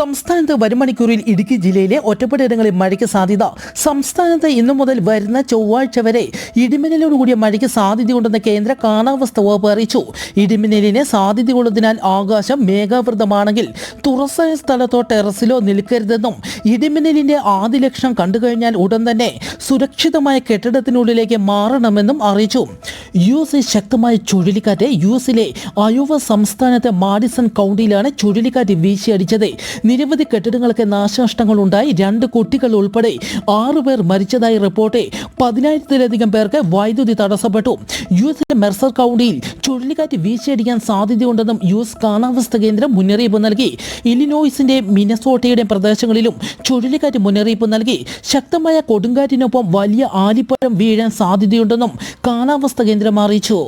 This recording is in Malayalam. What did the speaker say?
സംസ്ഥാനത്ത് വരും മണിക്കൂറിൽ ഇടുക്കി ജില്ലയിലെ ഒറ്റപ്പെട്ടയിടങ്ങളിൽ മഴയ്ക്ക് സാധ്യത. സംസ്ഥാനത്ത് ഇന്നു മുതൽ വരുന്ന ചൊവ്വാഴ്ച വരെ ഇടിമിന്നലോടുകൂടിയ മഴയ്ക്ക് സാധ്യതയുണ്ടെന്ന് കേന്ദ്ര കാലാവസ്ഥാ വകുപ്പ് അറിയിച്ചു. ഇടിമിന്നലിന് സാധ്യതയുള്ളതിനാൽ ആകാശം മേഘാവൃതമാണെങ്കിൽ തുറസായ സ്ഥലത്തോ ടെറസിലോ നിൽക്കരുതെന്നും ഇടിമിന്നലിന്റെ ആദ്യ ലക്ഷണം കണ്ടുകഴിഞ്ഞാൽ ഉടൻ തന്നെ സുരക്ഷിതമായ കെട്ടിടത്തിനുള്ളിലേക്ക് മാറണമെന്നും അറിയിച്ചു. യുഎസിൽ ശക്തമായ ചുഴലിക്കാറ്റ്. യുഎസിലെ അയോവ സംസ്ഥാനത്തെ മാഡിസൺ കൗണ്ടിയിലാണ് ചുഴലിക്കാറ്റ് വീശിയടിച്ചത്. നിരവധി കെട്ടിടങ്ങൾക്ക് നാശനഷ്ടങ്ങൾ ഉണ്ടായി. 2 കുട്ടികൾ ഉൾപ്പെടെ 6 പേർ മരിച്ചതായി റിപ്പോർട്ട്. 10,000-ലധികം പേർക്ക് വൈദ്യുതി തടസ്സപ്പെട്ടു. യുഎസിലെ മെർസർ കൗണ്ടിയിൽ ചുഴലിക്കാറ്റ് വീശിയടിക്കാൻ സാധ്യതയുണ്ടെന്നും യുഎസ് കാലാവസ്ഥാ കേന്ദ്രം മുന്നറിയിപ്പ് നൽകി. ഇലിനോയ്സിന്റെ മിനസോട്ടയുടെ പ്രദേശങ്ങളിലും ചുഴലിക്കാറ്റ് മുന്നറിയിപ്പ് നൽകി. ശക്തമായ കൊടുങ്കാറ്റിനൊപ്പം വലിയ ആലിപ്പഴം വീഴാൻ സാധ്യതയുണ്ടെന്നും കാലാവസ്ഥാ കേന്ദ്രം അറിയിച്ചു.